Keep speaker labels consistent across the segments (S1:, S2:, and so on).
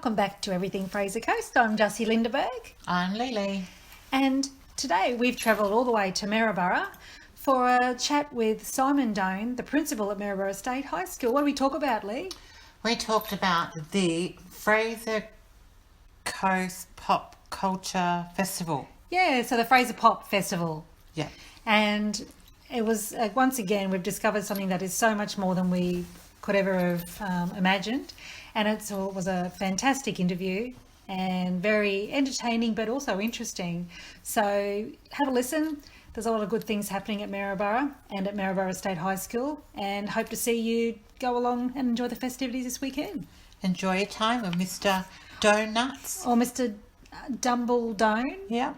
S1: Welcome back to Everything Fraser Coast. I'm Jussy Lindeberg.
S2: I'm Lily.
S1: And today we've travelled all the way to Maryborough for a chat with Simon Doan, the principal at Maryborough State High School. What do we talk about, Lee?
S2: We talked about the Fraser Coast Pop Culture Festival.
S1: Yeah, so the Fraser Pop Festival.
S2: Yeah.
S1: And it was, once again, we've discovered something that is so much more than we could ever have imagined. And it was a fantastic interview and very entertaining, but also interesting. So have a listen. There's a lot of good things happening at Maryborough and at Maryborough State High School, and hope to see you go along and enjoy the festivities this weekend.
S2: Enjoy your time with Mr. Donuts.
S1: Or Mr. Dumbledone.
S2: Yeah.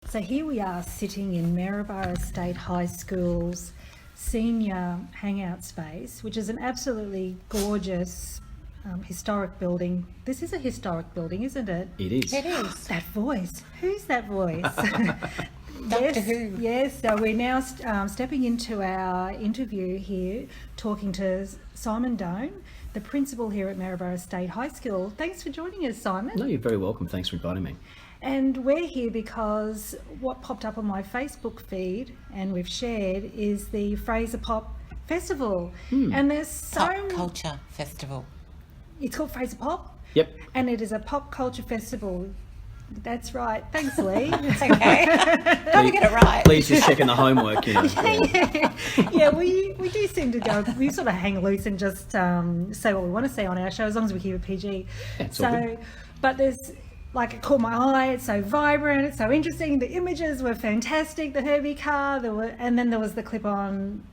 S1: So here we are sitting in Maryborough State High School's senior hangout space, which is an absolutely gorgeous historic building. This is a historic building, isn't it?
S3: It is.
S2: It is.
S1: That voice. Who's that voice?
S2: Doctor Who.
S1: Yes, so we're now stepping into our interview here, talking to Simon Doan, the principal here at Maryborough State High School. Thanks for joining us, Simon.
S3: No, you're very welcome. Thanks for inviting me.
S1: And we're here because what popped up on my Facebook feed and we've shared is the Fraser Pop Festival. And there's
S2: Pop Culture Festival.
S1: It's called Fraser Pop?
S3: Yep.
S1: And it is a pop culture festival. That's right. Thanks, Lee.
S2: It's okay. Got to get it right.
S3: Please just checking the homework, you know.
S1: Yeah, we do seem to go, we sort of hang loose and just say what we want to say on our show, as long as we keep it PG.
S3: Yeah, it's all good.
S1: But there's, like, it caught my eye, it's so vibrant, it's so interesting, the images were fantastic, the Herbie car, and then there was the clip on,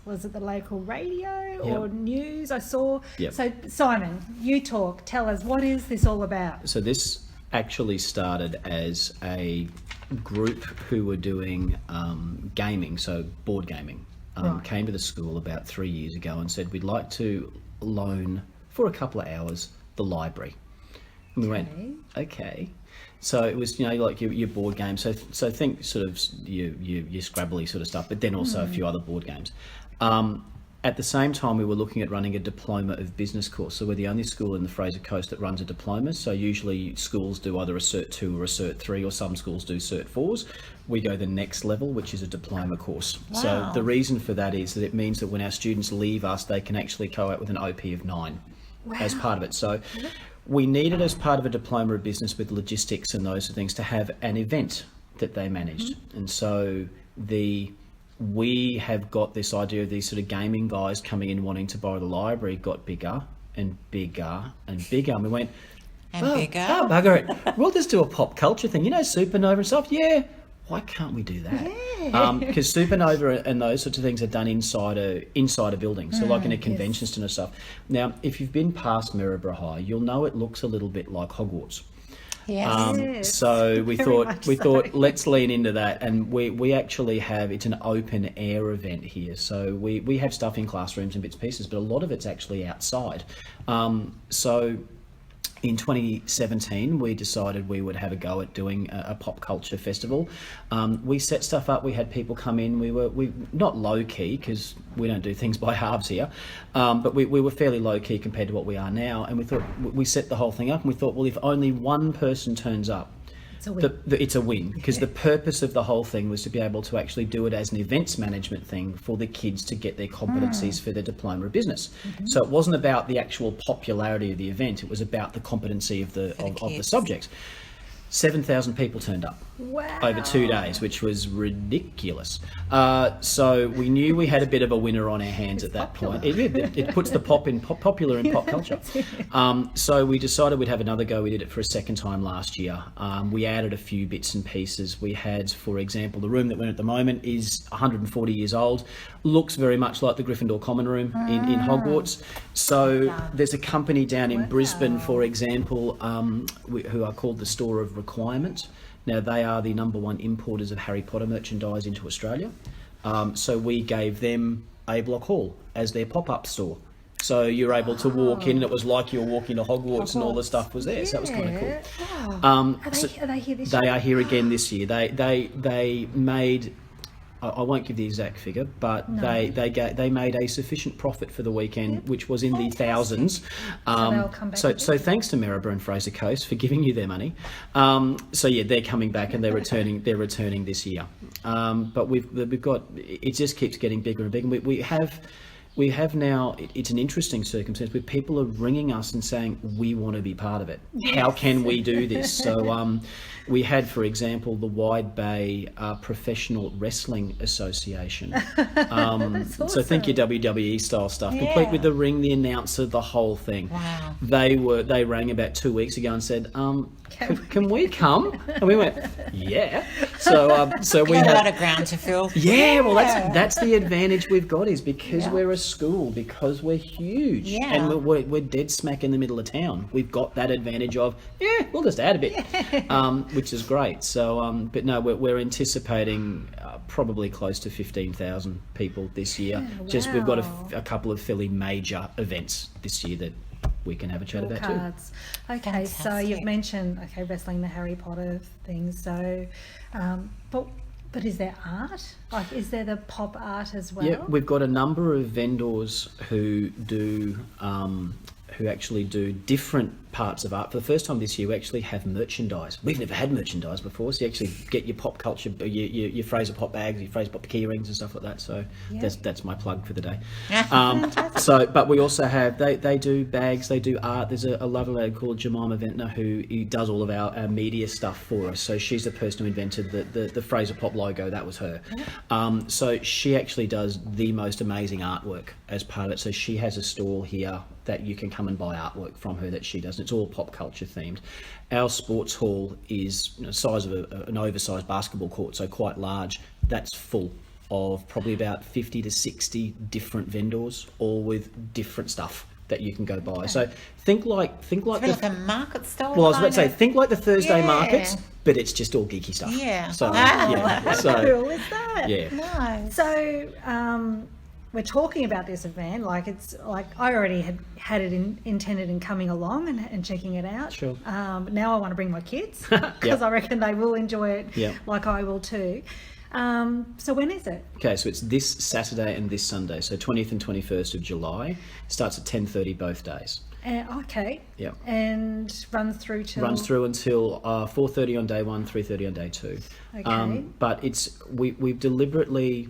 S1: was it the local radio or news I saw?
S3: Yep.
S1: So, Simon, you talk, tell us, what is this all about?
S3: So this actually started as a group who were doing gaming, so board gaming.
S1: Right.
S3: Came to the school about 3 years ago and said, we'd like to loan for a couple of hours the library. And we went, okay. So it was, you know, like your board game. So think sort of your Scrabbly sort of stuff, but then also a few other board games. At the same time, we were looking at running a diploma of business course. So we're the only school in the Fraser Coast that runs a diploma. So usually schools do either a Cert 2 or a Cert 3, or some schools do Cert 4s. We go the next level, which is a diploma course.
S2: Wow.
S3: So the reason for that is that it means that when our students leave us, they can actually go out with an OP of 9 as part of it. So we needed, as part of a diploma of business with logistics and those things, to have an event that they managed. And so we have got this idea of these sort of gaming guys coming in wanting to borrow the library got bigger and bigger and bigger. And we went,
S2: bigger.
S3: Oh, bugger it. We'll just do a pop culture thing. You know, Supernova and stuff? Yeah. Why can't we do that? Because Supernova and those sorts of things are done inside a building, so like in a convention centre and stuff. Now, if you've been past Maryborough High, you'll know it looks a little bit like Hogwarts.
S2: Yes.
S3: So we thought let's lean into that, and we actually have, it's an open air event here. So we have stuff in classrooms and bits and pieces, but a lot of it's actually outside. So in 2017, we decided we would have a go at doing a pop culture festival. We set stuff up. We had people come in. We not low key, because we don't do things by halves here, but we were fairly low key compared to what we are now. And we thought, we set the whole thing up, and we thought, well, if only one person turns up, it's a win, because the purpose of the whole thing was to be able to actually do it as an events management thing for the kids to get their competencies for their diploma of business. So it wasn't about the actual popularity of the event, it was about the competency of the subject. 7,000 people turned up over 2 days, which was ridiculous. So we knew we had a bit of a winner on our hands at that point. It puts the popular in pop culture. So we decided we'd have another go. We did it for a second time last year. We added a few bits and pieces. We had, for example, the room that we're in at the moment is 140 years old. Looks very much like the Gryffindor Common Room in Hogwarts. So there's a company down in Brisbane, for example, who are called the Store of Requirement. Now, they are the #1 importers of Harry Potter merchandise into Australia. So we gave them A Block Hall as their pop-up store. So you're able to walk in, and it was like you were walking to Hogwarts and all the stuff was there. So that was kind of cool.
S1: Are they here this year?
S3: They are here again this year. They made I won't give the exact figure, but they made a sufficient profit for the weekend, which was in the thousands.
S1: they'll come back
S3: So thanks to Maryborough and Fraser Coast for giving you their money. So yeah, they're coming back and they're returning. They're returning this year. But we've got, it just keeps getting bigger and bigger. We have now, it's an interesting circumstance where people are ringing us and saying, we want to be part of it. Yes. How can we do this? So we had, for example, the Wide Bay Professional Wrestling Association.
S1: That's awesome.
S3: So think your WWE style stuff, complete with the ring, the announcer, the whole thing.
S2: Wow.
S3: They rang about 2 weeks ago and said, can we come? And we went, yeah. So we
S2: Got
S3: had
S2: a lot of ground to fill.
S3: Yeah, well, that's the advantage we've got, is because we're a school, because we're huge, and we're dead smack in the middle of town. We've got that advantage of we'll just add a bit, which is great. So, but no, we're anticipating probably close to 15,000 people this year.
S1: Wow.
S3: Just we've got a couple of fairly major events this year that we can have a chat about
S1: cards.
S3: too.
S1: Okay,
S2: Fantastic.
S1: so you've mentioned wrestling, the Harry Potter things. So, but is there art? Like, is there the pop art as well?
S3: Yeah, we've got a number of vendors who do who actually do different parts of art. For the first time this year, we actually have merchandise. We've never had merchandise before, so you actually get your pop culture, your Fraser Pop bags, your Fraser Pop key rings and stuff like that. So that's my plug for the day. But we also have, they do bags, they do art. There's a lovely lady called Jemima Ventnor who does all of our media stuff for us. So she's the person who invented the Fraser Pop logo. That was her. So she actually does the most amazing artwork as part of it. So she has a stall here that you can come and buy artwork from her that she does. It's all pop culture themed. Our sports hall is the size of an oversized basketball court, so quite large. That's full of probably about 50 to 60 different vendors, all with different stuff that you can go buy. So think like
S2: Like a market stall.
S3: well, I was about to say,
S2: kind of.
S3: think like the Thursday markets, but it's just all geeky stuff.
S2: Yeah.
S3: So
S1: How
S3: so
S1: cool is that?
S3: yeah.
S2: Nice.
S1: So we're talking about this event, like it's like I already had it intended in coming along and checking it out.
S3: Sure.
S1: Now I want to bring my kids because I reckon they will enjoy it like I will too. So when is it?
S3: Okay, so it's this Saturday and this Sunday, so 20th and 21st of July. Starts at 10:30 both days.
S1: Okay.
S3: Yeah.
S1: And runs through
S3: until 4:30 on day one, 3:30 on day two.
S1: Okay.
S3: But we've deliberately,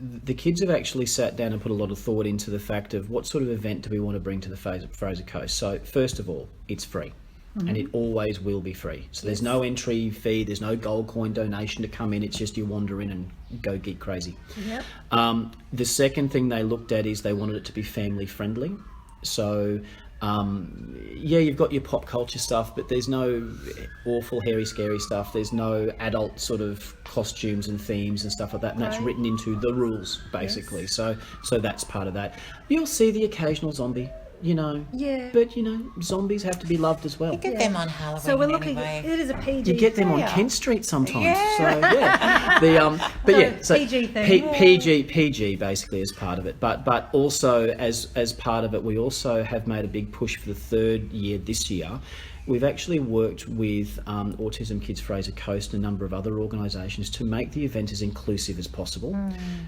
S3: the kids have actually sat down and put a lot of thought into the fact of what sort of event do we want to bring to the Fraser Coast. So first of all, it's free. And it always will be free. So there's no entry fee, there's no gold coin donation to come in. It's just you wander in and go geek crazy.
S1: Yep.
S3: The second thing they looked at is they wanted it to be family friendly. So you've got your pop culture stuff, but there's no awful hairy scary stuff. There's no adult sort of costumes and themes and stuff like that, and that's written into the rules basically. So that's part of that. You'll see the occasional zombie, but zombies have to be loved as well.
S2: You get them on Halloween.
S1: So we're looking.
S2: anyway.
S1: It is a PG.
S3: You get them on Kent Street sometimes. So
S1: PG thing.
S3: PG basically is part of it. But also as part of it, we also have made a big push for the third year this year. We've actually worked with Autism Kids Fraser Coast and a number of other organisations to make the event as inclusive as possible.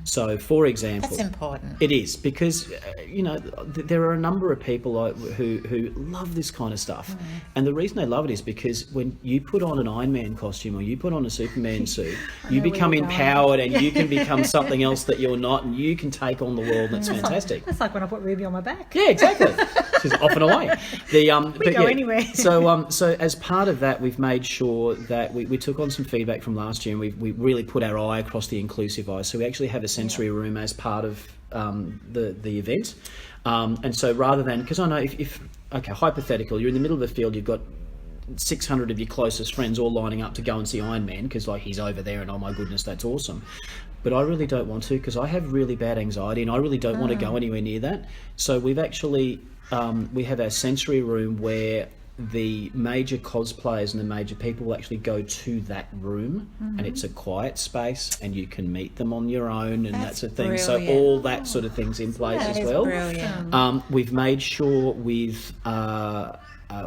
S3: So, for example...
S2: That's important.
S3: It is, because, there are a number of people who love this kind of stuff. And the reason they love it is because when you put on an Iron Man costume or you put on a Superman suit, you become empowered and you can become something else that you're not, and you can take on the world, and it's fantastic.
S1: That's like when I put Ruby on my back.
S3: Yeah, exactly. She's off and away.
S1: We go anywhere.
S3: So as part of that, we've made sure that we took on some feedback from last year, and we really put our eye across the inclusive eye. So we actually have a sensory room as part of the event. And so rather than, because I know if hypothetical, you're in the middle of a field, you've got 600 of your closest friends all lining up to go and see Iron Man because he's over there and oh my goodness, that's awesome. But I really don't want to, because I have really bad anxiety and I really don't want to go anywhere near that. So we've actually we have our sensory room where the major cosplayers and the major people will actually go to that room, and it's a quiet space and you can meet them on your own and that's a thing.
S2: Brilliant.
S3: So all that sort of things in place as well.
S2: Brilliant.
S3: We've made sure with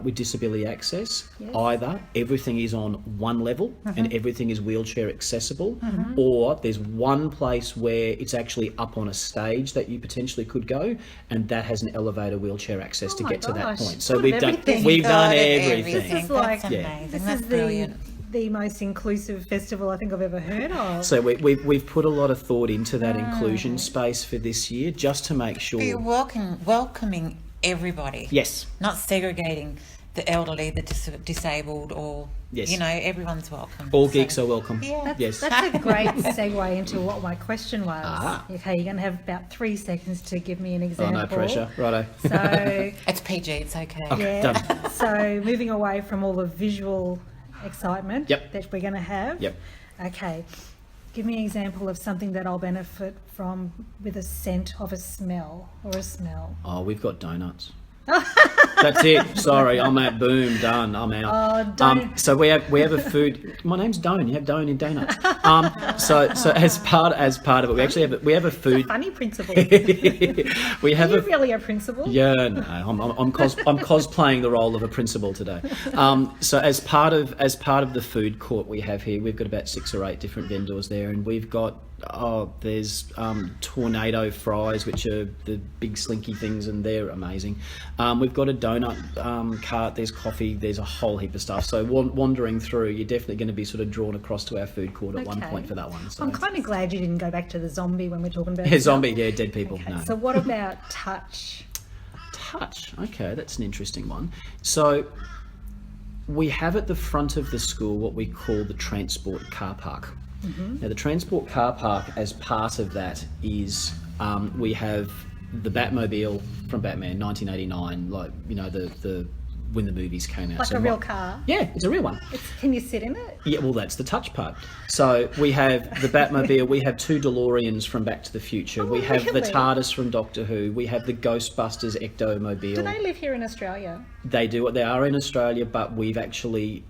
S3: with disability access,
S1: Yes.
S3: either everything is on one level and everything is wheelchair accessible, or there's one place where it's actually up on a stage that you potentially could go, and that has an elevator wheelchair access to
S1: my
S3: get to that
S1: gosh.
S3: point. So
S1: Sort of
S3: we've done
S1: everything.
S3: everything.
S1: This is like-
S2: That's
S3: Yeah.
S2: amazing.
S1: This
S2: That's
S1: is
S2: brilliant.
S1: the most inclusive festival I think I've ever heard of.
S3: So we've put a lot of thought into that inclusion space for this year, just to make sure.
S2: But you're welcoming everybody.
S3: Yes.
S2: Not segregating the elderly, the disabled, or
S3: Yes.
S2: everyone's welcome.
S3: All
S2: So-
S3: geeks are welcome.
S2: Yeah.
S3: Yes.
S1: That's a great segue into what my question was.
S3: Ah.
S1: Okay, you're going to have about 3 seconds to give me an
S3: Oh,
S1: example.
S3: no pressure. Righto.
S1: So,
S2: It's PG. It's okay.
S3: Okay,
S1: yeah.
S3: done.
S1: So, moving away from all the visual excitement
S3: Yep.
S1: that we're going to have.
S3: Yep.
S1: Okay. Give me an example of something that I'll benefit from with a scent of a smell or a smell.
S3: Oh, we've got donuts. That's it. Sorry, I'm out. Boom, done. I'm out.
S1: Oh, don't.
S3: So we have a food. My name's Doan. You have Doan in donuts. So as part of it, we actually have a food.
S1: Funny principle.
S3: We have
S1: Are
S3: a
S1: you really a principal?
S3: Yeah, no, I'm cosplaying the role of a principal today. So as part of the food court we have here, we've got about 6 or 8 different vendors there, and we've got there's tornado fries, which are the big slinky things, and they're amazing. We've got a donut cart. There's coffee. There's a whole heap of stuff. So wandering through, you're definitely going to be sort of drawn across to our food court at one
S1: Okay.
S3: point for that one. So
S1: I'm kind of glad you didn't go back to the zombie when we're talking about
S3: yeah,
S1: stuff.
S3: zombie, yeah, dead people.
S1: Okay,
S3: No.
S1: so what about touch?
S3: Touch. Okay, that's an interesting one. So we have at the front of the school what we call the transport car park. Now, the transport car park, as part of that, is we have the Batmobile from Batman 1989, like the when the movies came out.
S1: Like
S3: So
S1: a real
S3: what-
S1: car?
S3: Yeah, it's a real one.
S1: Can you sit in it?
S3: Yeah, well, that's the touch part. So we have the Batmobile, we have 2 DeLoreans from Back to the Future, we have the
S1: really?
S3: TARDIS from Doctor Who, we have the Ghostbusters Ectomobile.
S1: Do they live here in Australia?
S3: They do. They are in Australia, but we've actually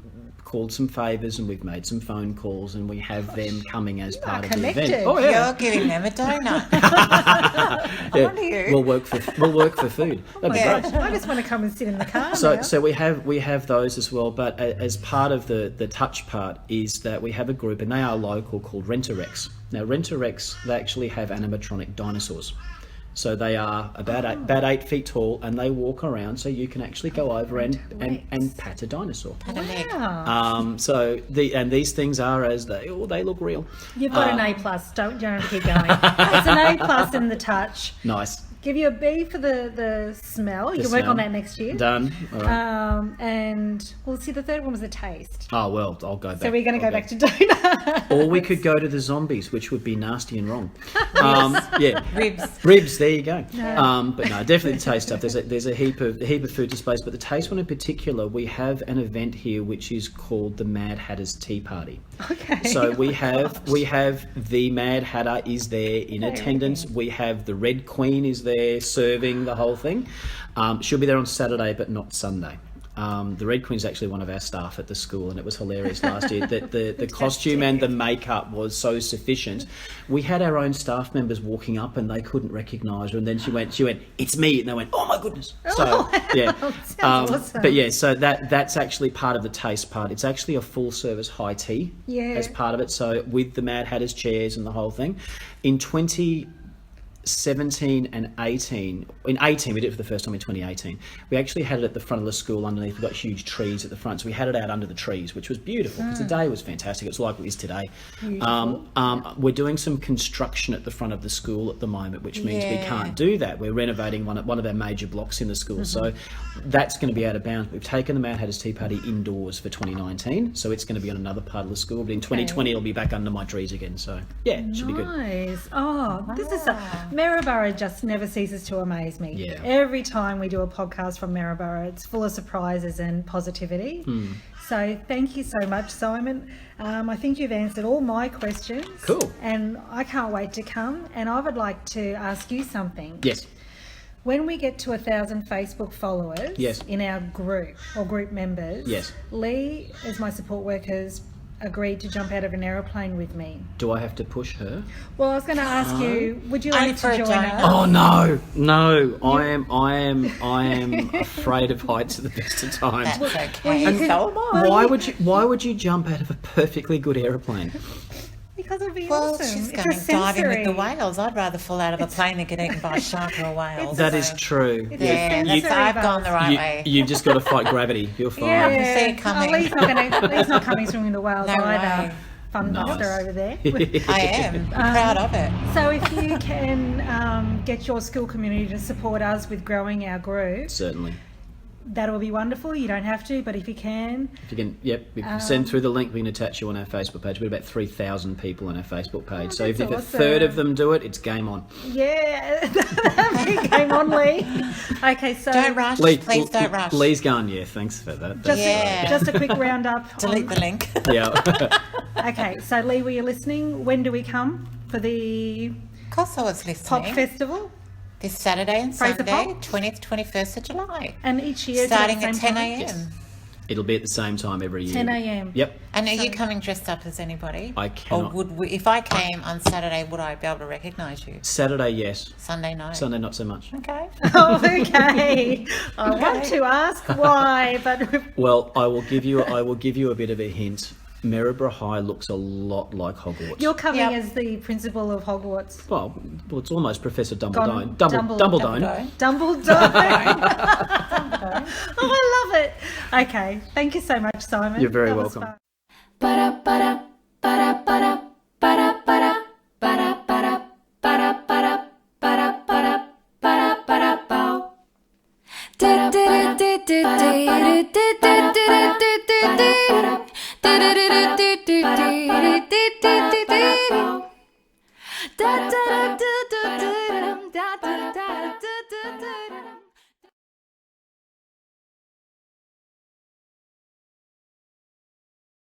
S3: called some favours and we've made some phone calls, and we have them coming as part of the
S1: connected.
S3: event. Oh yeah,
S2: You're giving them a donut.
S3: yeah.
S2: on you.
S3: We'll work for food. That'd be
S2: Yeah.
S3: great.
S1: I just want to come and sit in the car
S3: So,
S1: now.
S3: so we have those as well, but as part of the touch part is that we have a group, and they are local, called Rent-A-Rex. Now, Rent-A-Rex, they actually have animatronic dinosaurs. So they are about 8 feet tall, and they walk around, so you can actually go over and pat a dinosaur.
S2: Had a leg.
S1: Wow.
S3: So these things are as they look real.
S1: You've got an A+. Don't have to keep going. It's an A+ in the touch.
S3: Nice.
S1: Give you a B for the smell. You can work on that next year.
S3: Done. All right.
S1: And well, see, the third one was the taste.
S3: Oh well, I'll go back.
S1: So we're going to
S3: I'll
S1: go back to donut.
S3: Or we could go to the zombies, which would be nasty and wrong. Yeah.
S2: Ribs.
S3: Ribs, there you go. But no, definitely the taste stuff. There's a heap of food displays, but the taste one in particular, we have an event here which is called the Mad Hatter's Tea Party.
S1: Okay.
S3: So we have the Mad Hatter is there in attendance. We have the Red Queen is there serving the whole thing. She'll be there on Saturday, but not Sunday. The Red Queen's actually one of our staff at the school, and it was hilarious last year that the costume and the makeup was so sufficient. We had our own staff members walking up and they couldn't recognise her, and then she went, "It's me," and they went, "Oh my goodness!" So yeah,
S1: Sounds awesome.
S3: but yeah, so that's actually part of the taste part. It's actually a full service high tea as part of it. So with the Mad Hatter's chairs and the whole thing, in 2017 and 18. In 18, we did it for the first time in 2018. We actually had it at the front of the school underneath. We've got huge trees at the front, so we had it out under the trees, which was beautiful because the day was fantastic. It's like it is today. We're doing some construction at the front of the school at the moment, which means we can't do that. We're renovating one of our major blocks in the school, so that's going to be out of bounds. We've taken the Mad Hatter's Tea Party indoors for 2019, so it's going to be on another part of the school. But in 2020, it'll be back under my trees again. So yeah, it should be good.
S1: Nice. Oh, this is Maryborough just never ceases to amaze me.
S3: Yeah.
S1: Every time we do a podcast from Maryborough, it's full of surprises and positivity. So thank you so much, Simon. I think you've answered all my questions.
S3: Cool.
S1: And I can't wait to come. And I would like to ask you something.
S3: Yes.
S1: When we get to 1,000 Facebook followers
S3: Yes.
S1: in our group or group members,
S3: Yes.
S1: Lee, as my support worker's agreed to jump out of an aeroplane with me.
S3: Do I have to push her?
S1: Well, I was going to ask you, would you
S2: Only
S1: like
S2: for
S1: to
S2: a
S1: join
S2: donut.
S1: us?
S3: Oh no! I am afraid of heights at the best of times.
S2: That's okay.
S1: well, you can-
S2: So am I.
S3: Why would you jump out of a perfectly good aeroplane?
S1: Because it would be
S2: Well,
S1: awesome.
S2: she's
S1: It's
S2: going
S1: a
S2: to dive in with the
S1: sensory.
S2: whales. I'd rather fall out of a plane than get eaten by a shark or a whale.
S3: That is true.
S1: It's a
S2: Yeah,
S1: sensory
S2: that's, I've gone the
S1: buzz.
S2: right way.
S3: You've just got to fight gravity. You're fine.
S2: I can see it coming.
S1: Lee's not coming swimming the whales
S2: No
S1: either.
S2: way.
S1: Fun
S3: Nice.
S1: buster over there.
S2: I am. I'm proud of it.
S1: So if you can get your school community to support us with growing our group,
S3: Certainly.
S1: that will be wonderful. You don't have to, but if you can,
S3: If you can, if you send through the link, we can attach you on our Facebook page. We've got about 3,000 people on our Facebook page. So if
S1: that's
S3: a
S1: awesome.
S3: third of them do it, it's game on.
S1: yeah, game on, Lee. Okay, so
S2: Don't rush. Please don't rush.
S3: Lee's gone, yeah, thanks for that. That's
S2: Yeah.
S1: just a quick roundup.
S2: Delete the link.
S3: yeah.
S1: Okay, so Lee, were you listening? When do we come for the
S2: Of course I was listening.
S1: Pop Festival?
S2: This Saturday and
S1: Fraser
S2: Sunday,
S1: Pop?
S2: 20th, 21st of July.
S1: And each year,
S2: Starting
S1: at
S2: at
S1: the
S2: 10
S1: same time?
S2: a.m.
S3: Yes. It'll be at the same time every year.
S1: 10 a.m.
S3: Yep.
S2: And are you coming dressed up as anybody?
S3: I
S2: Or
S3: cannot.
S2: would we, if I came on Saturday, would I be able to recognise you?
S3: Saturday, yes.
S2: Sunday, no.
S3: Sunday, not so much.
S2: Okay.
S1: Oh, okay. I want to ask why, but
S3: Well, I will give you a bit of a hint. Maryborough High looks a lot like Hogwarts.
S1: you're coming
S2: Yep.
S1: as the principal of Hogwarts.
S3: Well, it's almost Professor
S1: Gone-
S3: Dumbledore.
S1: Dumbledore.
S3: Dumbledore.
S1: Dumbledore. Oh, I love it. Okay. Thank you so much, Simon.
S3: You're very
S1: That was
S3: welcome.
S1: fun.
S4: Da da da da da da da da da da da da.